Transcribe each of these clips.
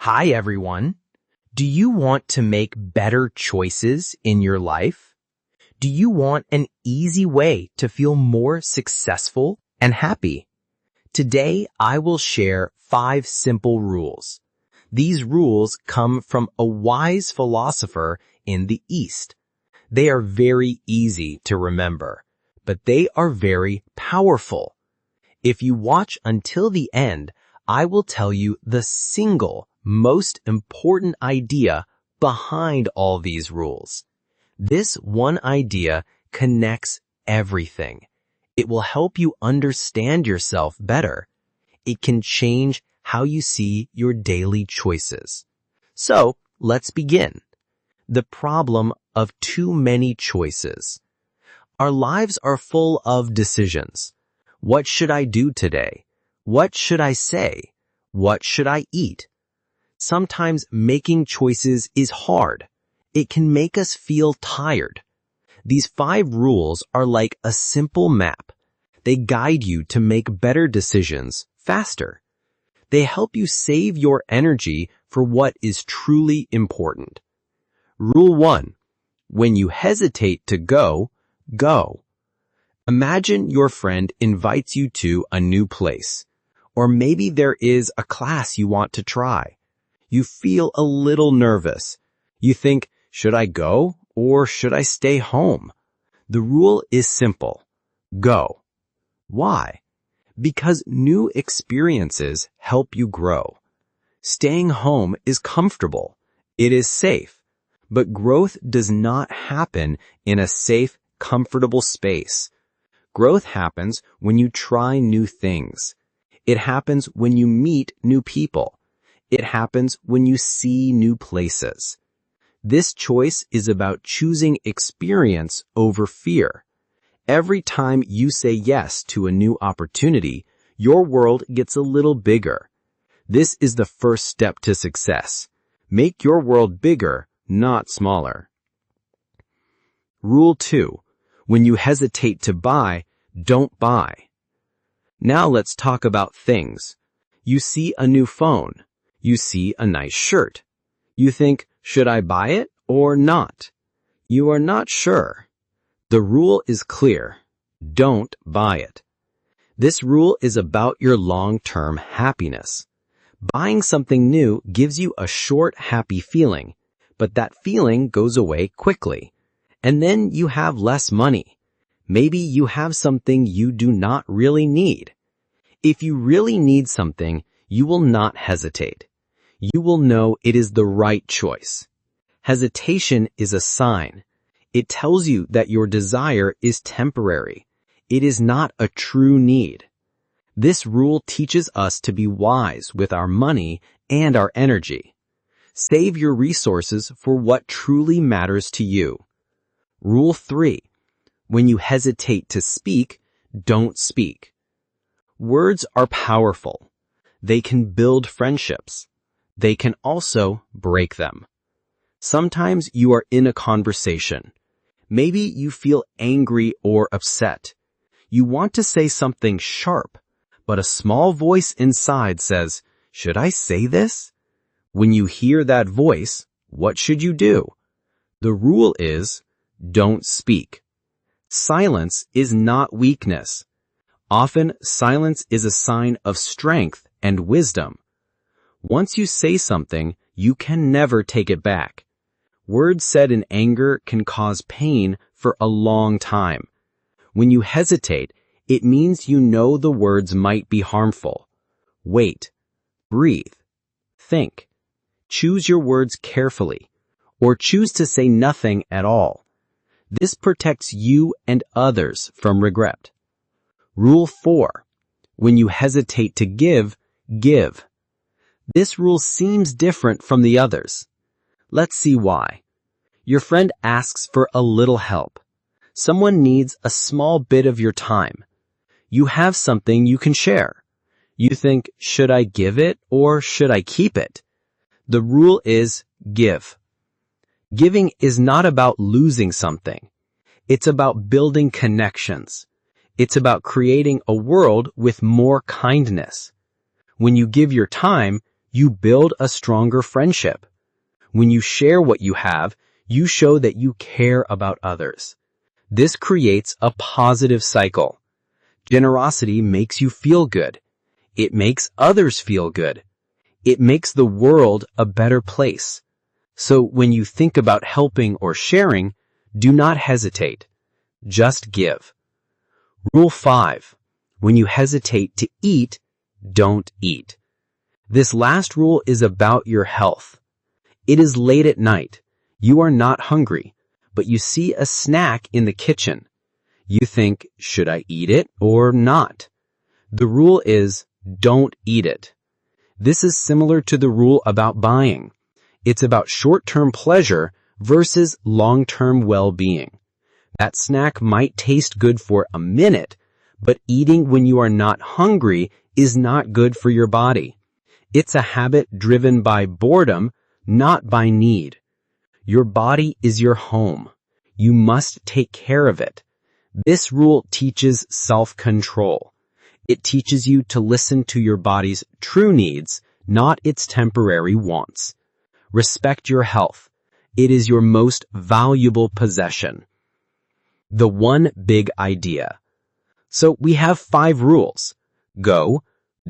Hi, everyone. Do you want to make better choices in your life? Do you want an easy way to feel more successful and happy? Today, I will share 5 simple rules. These rules come from a wise philosopher in the East. They are very easy to remember, but they are very powerful. If you watch until the end, I will tell you the single most important idea behind all these rules. This one idea connects everything. It will help you understand yourself better. It can change how you see your daily choices. So, let's begin. The problem of too many choices. Our lives are full of decisions. What should I do today? What should I say? What should I eat? Sometimes making choices is hard. It can make us feel tired. These 5 rules are like a simple map. They guide you to make better decisions faster. They help you save your energy for what is truly important. Rule 1. When you hesitate to go, go. Imagine your friend invites you to a new place, or maybe there is a class you want to try. You feel a little nervous. You think, should I go or should I stay home? The rule is simple. Go. Why? Because new experiences help you grow. Staying home is comfortable. It is safe. But growth does not happen in a safe, comfortable space. Growth happens when you try new things. It happens when you meet new people. It happens when you see new places. This choice is about choosing experience over fear. Every time you say yes to a new opportunity, your world gets a little bigger. This is the first step to success. Make your world bigger, not smaller. Rule 2. When you hesitate to buy, don't buy. Now let's talk about things. You see a new phone. You see a nice shirt. You think, should I buy it or not? You are not sure. The rule is clear. Don't buy it. This rule is about your long-term happiness. Buying something new gives you a short, happy feeling, but that feeling goes away quickly. And then you have less money. Maybe you have something you do not really need. If you really need something, you will not hesitate. You will know it is the right choice. Hesitation is a sign. It tells you that your desire is temporary. It is not a true need. This rule teaches us to be wise with our money and our energy. Save your resources for what truly matters to you. Rule 3. When you hesitate to speak, don't speak. Words are powerful. They can build friendships. They can also break them. Sometimes you are in a conversation. Maybe you feel angry or upset. You want to say something sharp, but a small voice inside says, should I say this? When you hear that voice, what should you do? The rule is, don't speak. Silence is not weakness. Often, silence is a sign of strength and wisdom. Once you say something, you can never take it back. Words said in anger can cause pain for a long time. When you hesitate, it means you know the words might be harmful. Wait. Breathe. Think. Choose your words carefully, or choose to say nothing at all. This protects you and others from regret. Rule 4. When you hesitate to give, give. This rule seems different from the others. Let's see why. Your friend asks for a little help. Someone needs a small bit of your time. You have something you can share. You think, should I give it or should I keep it? The rule is give. Giving is not about losing something. It's about building connections. It's about creating a world with more kindness. When you give your time, You build a stronger friendship. When you share what you have, you show that you care about others. This creates a positive cycle. Generosity makes you feel good. It makes others feel good. It makes the world a better place. So when you think about helping or sharing, do not hesitate. Just give. Rule 5. When you hesitate to eat, don't eat. This last rule is about your health. It is late at night. You are not hungry, but you see a snack in the kitchen. You think, should I eat it or not? The rule is, don't eat it. This is similar to the rule about buying. It's about short-term pleasure versus long-term well-being. That snack might taste good for a minute, but eating when you are not hungry is not good for your body. It's a habit driven by boredom, not by need. Your body is your home. You must take care of it. This rule teaches self-control. It teaches you to listen to your body's true needs, not its temporary wants. Respect your health. It is your most valuable possession. The one big idea. So we have 5 rules. Go,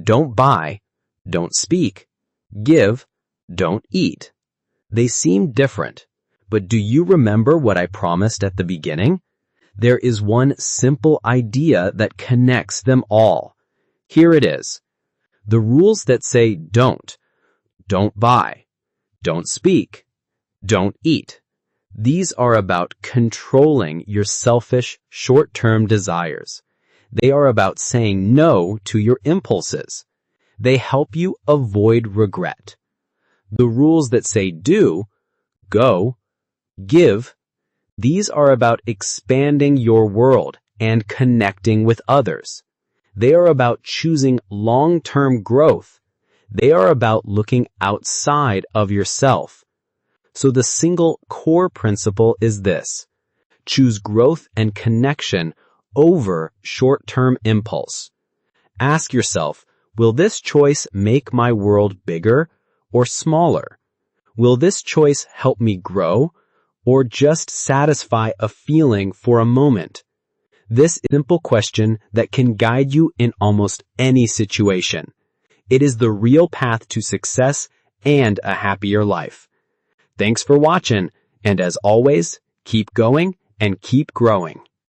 don't buy, don't speak, give, don't eat. They seem different, but do you remember what I promised at the beginning? There is one simple idea that connects them all. Here it is. The rules that say don't buy, don't speak, don't eat. These are about controlling your selfish, short-term desires. They are about saying no to your impulses. They help you avoid regret. The rules that say do, go, give, these are about expanding your world and connecting with others. They are about choosing long-term growth. They are about looking outside of yourself. So the single core principle is this: choose growth and connection over short-term impulse. Ask yourself, will this choice make my world bigger or smaller? Will this choice help me grow or just satisfy a feeling for a moment? This simple question that can guide you in almost any situation. It is the real path to success and a happier life. Thanks for watching, and as always, keep going and keep growing.